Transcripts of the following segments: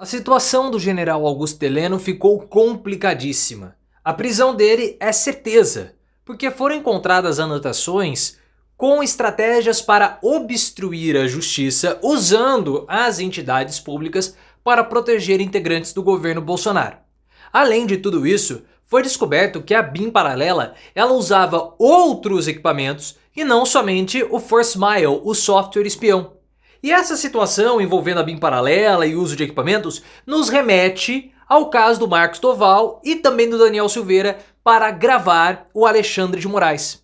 A situação do general Augusto Heleno ficou complicadíssima. A prisão dele é certeza, porque foram encontradas anotações com estratégias para obstruir a justiça usando as entidades públicas para proteger integrantes do governo Bolsonaro. Além de tudo isso, foi descoberto que a BIM paralela ela usava outros equipamentos e não somente o FirstMile, o software espião. E essa situação envolvendo a BIM paralela e uso de equipamentos nos remete ao caso do Marcos Doval e também do Daniel Silveira para gravar o Alexandre de Moraes.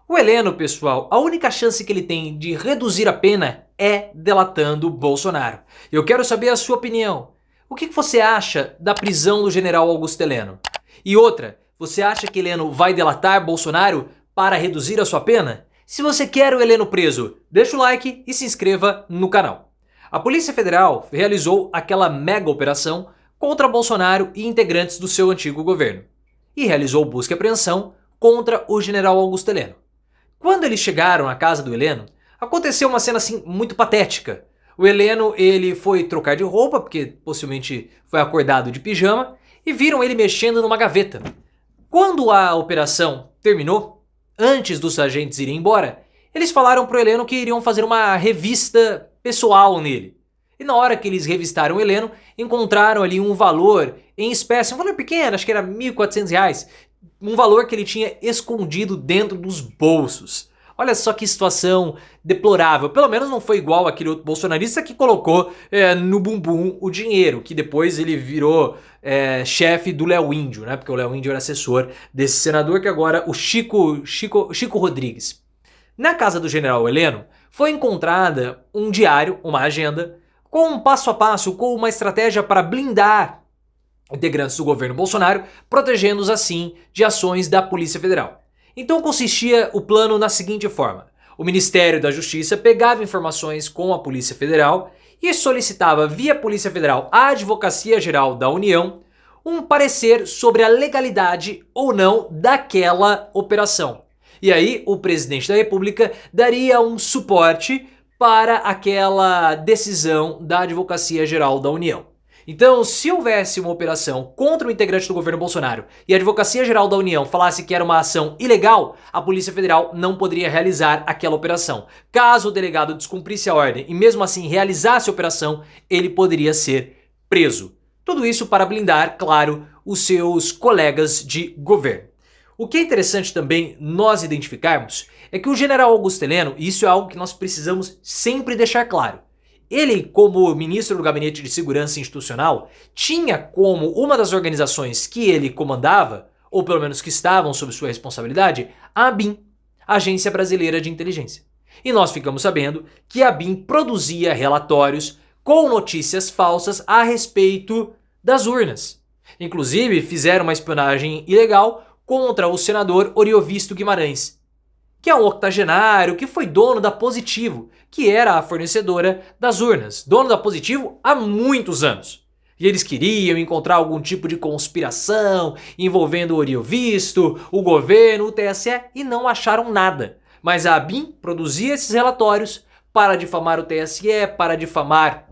O Heleno, pessoal, a única chance que ele tem de reduzir a pena é delatando Bolsonaro. Eu quero saber a sua opinião. O que você acha da prisão do general Augusto Heleno? E outra, você acha que Heleno vai delatar Bolsonaro para reduzir a sua pena? Se você quer o Heleno preso, deixa o like e se inscreva no canal. A Polícia Federal realizou aquela mega operação contra Bolsonaro e integrantes do seu antigo governo. E realizou busca e apreensão contra o general Augusto Heleno. Quando eles chegaram à casa do Heleno, aconteceu uma cena assim muito patética. O Heleno ele foi trocar de roupa, porque possivelmente foi acordado de pijama, e viram ele mexendo numa gaveta. Quando a operação terminou, antes dos agentes irem embora, eles falaram pro Heleno que iriam fazer uma revista pessoal nele. E na hora que eles revistaram o Heleno, encontraram ali um valor em espécie, um valor pequeno, acho que era R$ 1.400, um valor que ele tinha escondido dentro dos bolsos. Olha só que situação deplorável. Pelo menos não foi igual aquele outro bolsonarista que colocou no bumbum o dinheiro, que depois ele virou chefe do Léo Índio, né? Porque o Léo Índio era assessor desse senador, que agora o Chico Rodrigues. Na casa do general Heleno foi encontrada um diário, uma agenda, com um passo a passo, com uma estratégia para blindar integrantes do governo Bolsonaro, protegendo-os assim de ações da Polícia Federal. Então consistia o plano na seguinte forma: o Ministério da Justiça pegava informações com a Polícia Federal e solicitava via Polícia Federal à Advocacia Geral da União um parecer sobre a legalidade ou não daquela operação. E aí o presidente da República daria um suporte para aquela decisão da Advocacia Geral da União. Então, se houvesse uma operação contra o integrante do governo Bolsonaro e a Advocacia Geral da União falasse que era uma ação ilegal, a Polícia Federal não poderia realizar aquela operação. Caso o delegado descumprisse a ordem e mesmo assim realizasse a operação, ele poderia ser preso. Tudo isso para blindar, claro, os seus colegas de governo. O que é interessante também nós identificarmos é que o general Augusto Heleno, e isso é algo que nós precisamos sempre deixar claro, ele, como ministro do Gabinete de Segurança Institucional, tinha como uma das organizações que ele comandava, ou pelo menos que estavam sob sua responsabilidade, a ABIN, Agência Brasileira de Inteligência. E nós ficamos sabendo que a ABIN produzia relatórios com notícias falsas a respeito das urnas. Inclusive, fizeram uma espionagem ilegal contra o senador Oriovisto Guimarães, que é um octogenário que foi dono da Positivo, que era a fornecedora das urnas. Dono da Positivo há muitos anos. E eles queriam encontrar algum tipo de conspiração envolvendo o Oriovisto, o governo, o TSE, e não acharam nada. Mas a ABIN produzia esses relatórios para difamar o TSE, para difamar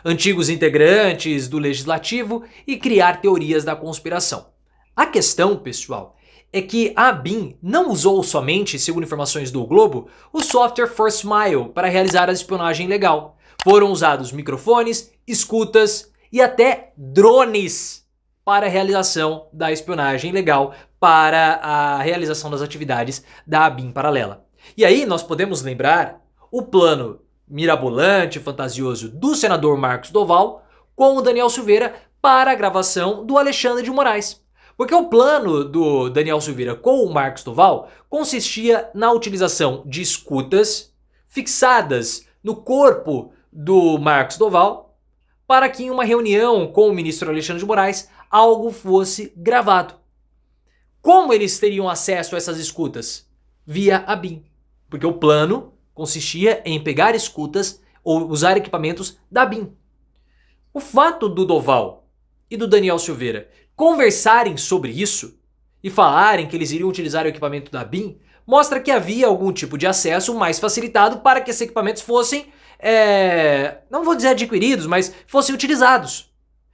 antigos integrantes do Legislativo e criar teorias da conspiração. A questão, pessoal, é que a ABIN não usou somente, segundo informações do O Globo, o software FirstMile para realizar a espionagem legal. Foram usados microfones, escutas e até drones para a realização da espionagem legal, para a realização das atividades da ABIN paralela. E aí nós podemos lembrar o plano mirabolante, fantasioso do senador Marcos Doval com o Daniel Silveira para a gravação do Alexandre de Moraes. Porque o plano do Daniel Silveira com o Marcos Doval consistia na utilização de escutas fixadas no corpo do Marcos Doval para que em uma reunião com o ministro Alexandre de Moraes algo fosse gravado. Como eles teriam acesso a essas escutas? Via ABIN. Porque o plano consistia em pegar escutas ou usar equipamentos da ABIN. O fato do Doval e do Daniel Silveira conversarem sobre isso e falarem que eles iriam utilizar o equipamento da ABIN mostra que havia algum tipo de acesso mais facilitado para que esses equipamentos fossem não vou dizer adquiridos, mas fossem utilizados.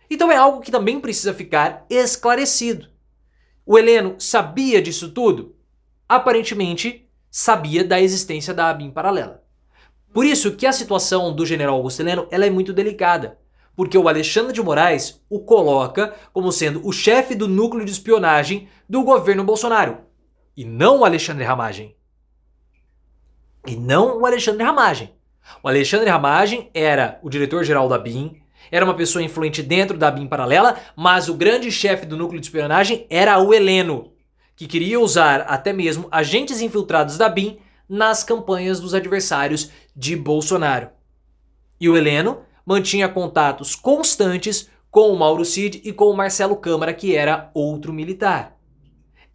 Então é algo que também precisa ficar esclarecido. O Heleno sabia disso tudo? Aparentemente sabia da existência da ABIN paralela. Por isso que a situação do general Augusto Heleno ela é muito delicada, porque o Alexandre de Moraes o coloca como sendo o chefe do núcleo de espionagem do governo Bolsonaro, e não o Alexandre Ramagem. O Alexandre Ramagem era o diretor-geral da ABIN, era uma pessoa influente dentro da ABIN paralela, mas o grande chefe do núcleo de espionagem era o Heleno, que queria usar até mesmo agentes infiltrados da ABIN nas campanhas dos adversários de Bolsonaro. E o Heleno mantinha contatos constantes com o Mauro Cid e com o Marcelo Câmara, que era outro militar.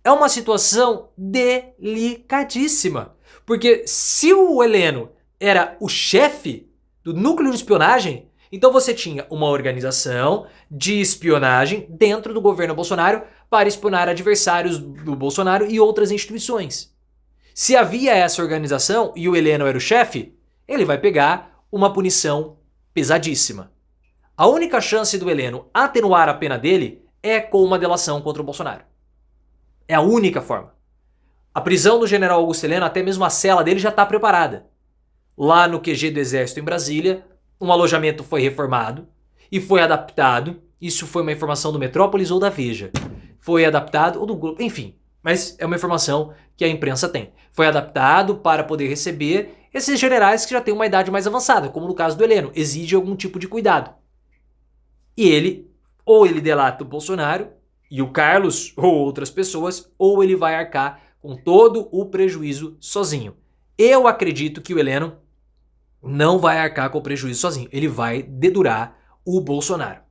É uma situação delicadíssima, porque se o Heleno era o chefe do núcleo de espionagem, então você tinha uma organização de espionagem dentro do governo Bolsonaro para espionar adversários do Bolsonaro e outras instituições. Se havia essa organização e o Heleno era o chefe, ele vai pegar uma punição pesadíssima. A única chance do Heleno atenuar a pena dele é com uma delação contra o Bolsonaro. É a única forma. A prisão do general Augusto Heleno, até mesmo a cela dele já está preparada. Lá no QG do Exército em Brasília, um alojamento foi reformado e foi adaptado. Isso foi uma informação do Metrópolis ou da Veja. Foi adaptado, ou do Globo, enfim. Mas é uma informação que a imprensa tem. Foi adaptado para poder receber esses generais que já têm uma idade mais avançada, como no caso do Heleno, exige algum tipo de cuidado. E ele, ou ele delata o Bolsonaro e o Carlos ou outras pessoas, ou ele vai arcar com todo o prejuízo sozinho. Eu acredito que o Heleno não vai arcar com o prejuízo sozinho, ele vai dedurar o Bolsonaro.